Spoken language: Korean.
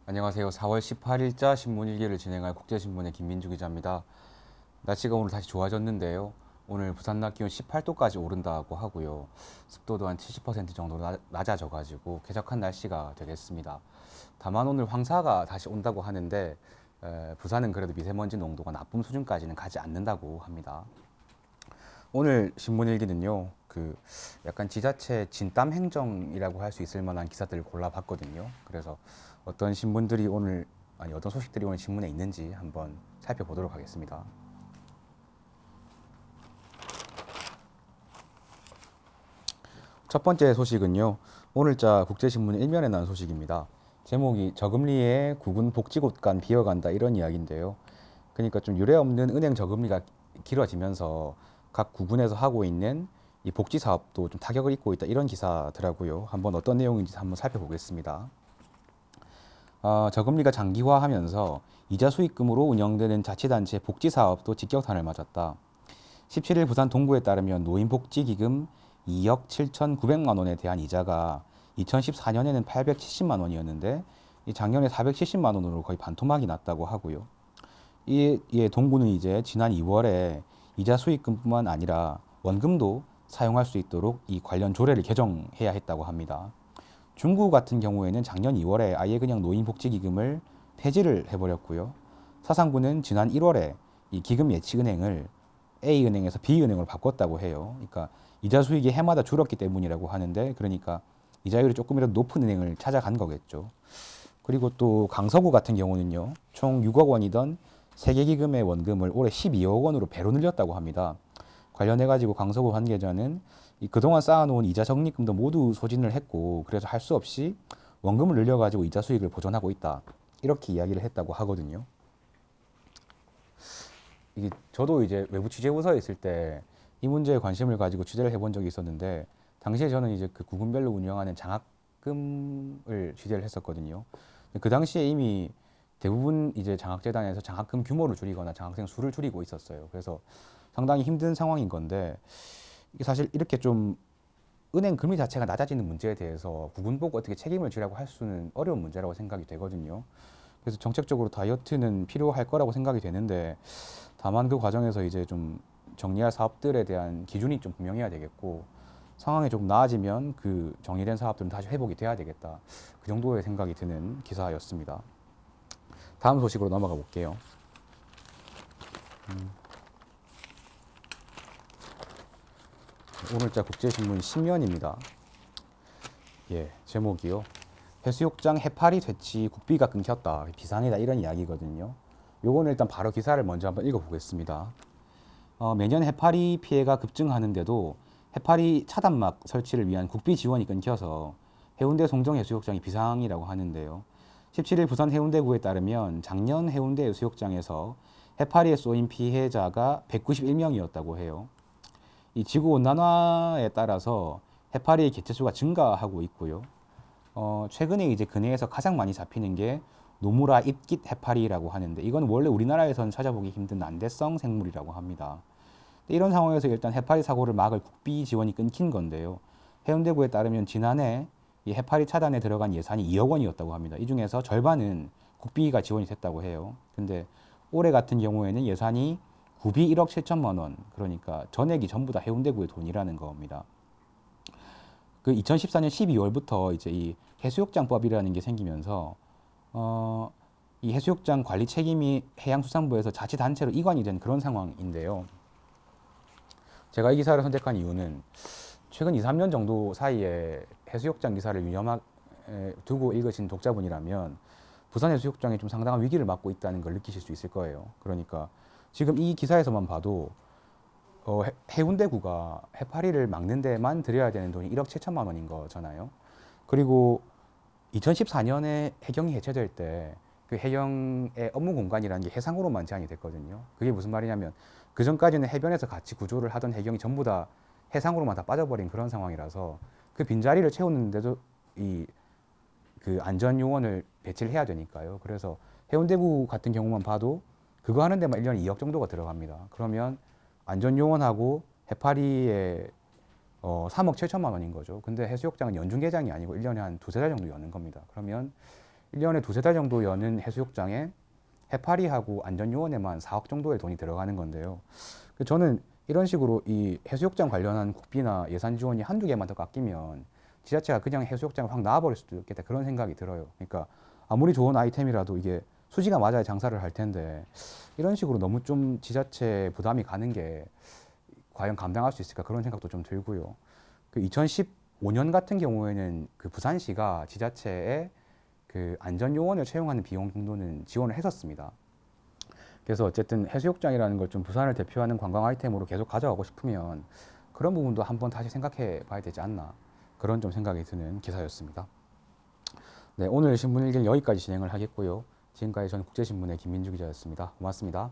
안녕하세요. 4월 18일자 신문일기를 진행할 국제신문의 김민주 기자입니다. 날씨가 오늘 다시 좋아졌는데요. 오늘 부산 낮 기온 18도까지 오른다고 하고요. 습도도 한 70% 정도 낮아져가지고 쾌적한 날씨가 되겠습니다. 다만 오늘 황사가 다시 온다고 하는데 부산은 그래도 미세먼지 농도가 나쁨 수준까지는 가지 않는다고 합니다. 오늘 신문일기는요, 약간 지자체 진땀 행정이라고 할 수 있을 만한 기사들을 골라봤거든요. 그래서 어떤 신문들이 오늘, 아니, 어떤 소식들이 오늘 신문에 있는지 한번 살펴보도록 하겠습니다. 첫 번째 소식은요, 오늘자 국제신문 일면에 난 소식입니다. 제목이 저금리에 국은 복지곳간 비어간다 이런 이야기인데요. 그러니까 좀 유례 없는 은행 저금리가 길어지면서 각 구군에서 하고 있는 이 복지 사업도 좀 타격을 입고 있다 이런 기사더라고요. 한번 어떤 내용인지 한번 살펴보겠습니다. 저금리가 장기화하면서 이자 수익금으로 운영되는 자치단체 복지 사업도 직격탄을 맞았다. 17일 부산 동구에 따르면 노인복지기금 2억 7,900만 원에 대한 이자가 2014년에는 870만 원이었는데 작년에 470만 원으로 거의 반토막이 났다고 하고요. 이에 동구는 이제 지난 2월에 이자 수익금뿐만 아니라 원금도 사용할 수 있도록 이 관련 조례를 개정해야 했다고 합니다. 중국 같은 경우에는 작년 2월에 아예 그냥 노인복지기금을 폐지를 해버렸고요. 사상구는 지난 1월에 이 기금 예치은행을 A은행에서 B은행으로 바꿨다고 해요. 그러니까 이자 수익이 해마다 줄었기 때문이라고 하는데, 그러니까 이자율이 조금이라도 높은 은행을 찾아간 거겠죠. 그리고 또 강서구 같은 경우는요, 총 6억 원이던 세계기금의 원금을 올해 12억 원으로 배로 늘렸다고 합니다. 관련해가지고 강서구 관계자는 그동안 쌓아놓은 이자 적립금도 모두 소진을 했고, 그래서 할 수 없이 원금을 늘려가지고 이자 수익을 보존하고 있다, 이렇게 이야기를 했다고 하거든요. 이게 저도 이제 외부 취재부서에 있을 때 이 문제에 관심을 가지고 취재를 해본 적이 있었는데, 당시에 저는 이제 그 구군별로 운영하는 장학금을 취재를 했었거든요. 그 당시에 이미 대부분 이제 장학재단에서 장학금 규모를 줄이거나 장학생 수를 줄이고 있었어요. 그래서 상당히 힘든 상황인 건데, 이게 사실 이렇게 좀 은행 금리 자체가 낮아지는 문제에 대해서 구군 보고 어떻게 책임을 지라고 할 수는 어려운 문제라고 생각이 되거든요. 그래서 정책적으로 다이어트는 필요할 거라고 생각이 되는데, 다만 그 과정에서 이제 좀 정리할 사업들에 대한 기준이 좀 분명해야 되겠고, 상황이 조금 나아지면 그 정리된 사업들은 다시 회복이 돼야 되겠다, 그 정도의 생각이 드는 기사였습니다. 다음 소식으로 넘어가 볼게요. 오늘자 국제신문 신면입니다. 예, 제목이요. 해수욕장 해파리 퇴치 국비가 끊겼다, 비상이다, 이런 이야기거든요. 요거는 일단 바로 기사를 먼저 한번 읽어보겠습니다. 매년 해파리 피해가 급증하는데도 해파리 차단막 설치를 위한 국비 지원이 끊겨서 해운대 송정해수욕장이 비상이라고 하는데요. 17일 부산 해운대구에 따르면 작년 해운대 해수욕장에서 해파리에 쏘인 피해자가 191명이었다고 해요. 이 지구 온난화에 따라서 해파리의 개체수가 증가하고 있고요. 최근에 이제 근해에서 가장 많이 잡히는 게 노무라 입깃 해파리라고 하는데, 이건 원래 우리나라에서는 찾아보기 힘든 난대성 생물이라고 합니다. 이런 상황에서 일단 해파리 사고를 막을 국비 지원이 끊긴 건데요. 해운대구에 따르면 지난해 이 해파리 차단에 들어간 예산이 2억 원이었다고 합니다. 이 중에서 절반은 국비가 지원이 됐다고 해요. 근데 올해 같은 경우에는 예산이 구비 1억 7천만 원, 그러니까 전액이 전부 다 해운대구의 돈이라는 겁니다. 그 2014년 12월부터 이제 이 해수욕장법이라는 게 생기면서 이 해수욕장 관리 책임이 해양수산부에서 자치단체로 이관이 된 그런 상황인데요. 제가 이 기사를 선택한 이유는 최근 2, 3년 정도 사이에 해수욕장 기사를 유념하 두고 읽으신 독자분이라면 부산 해수욕장이 좀 상당한 위기를 맞고 있다는 걸 느끼실 수 있을 거예요. 그러니까 지금 이 기사에서만 봐도 해운대구가 해파리를 막는 데만 들여야 되는 돈이 1억 7천만 원인 거잖아요. 그리고 2014년에 해경이 해체될 때 그 해경의 업무 공간이라는 게 해상으로만 제한이 됐거든요. 그게 무슨 말이냐면 그 전까지는 해변에서 같이 구조를 하던 해경이 전부 다 해상으로만 다 빠져버린 그런 상황이라서 그 빈자리를 채우는데도 이 그 안전 요원을 배치를 해야 되니까요. 그래서 해운대구 같은 경우만 봐도 그거 하는 데만 1년에 2억 정도가 들어갑니다. 그러면 안전 요원하고 해파리에 3억 7천만 원인 거죠. 근데 해수욕장은 연중 개장이 아니고 1년에 한 두세 달 정도 여는 겁니다. 그러면 1년에 두세 달 정도 여는 해수욕장에 해파리하고 안전요원에만 4억 정도의 돈이 들어가는 건데요. 저는 이런 식으로 이 해수욕장 관련한 국비나 예산 지원이 한두 개만 더 깎이면 지자체가 그냥 해수욕장을 확 놔버릴 수도 있겠다, 그런 생각이 들어요. 그러니까 아무리 좋은 아이템이라도 이게 수지가 맞아야 장사를 할 텐데 이런 식으로 너무 좀 지자체 부담이 가는 게 과연 감당할 수 있을까, 그런 생각도 좀 들고요. 그 2015년 같은 경우에는 그 부산시가 지자체에 그 안전요원을 채용하는 비용 정도는 지원을 했었습니다. 그래서 어쨌든 해수욕장이라는 걸 좀 부산을 대표하는 관광 아이템으로 계속 가져가고 싶으면 그런 부분도 한번 다시 생각해 봐야 되지 않나, 그런 좀 생각이 드는 기사였습니다. 네, 오늘 신문 일기는 여기까지 진행을 하겠고요. 지금까지 저는 국제신문의 김민주 기자였습니다. 고맙습니다.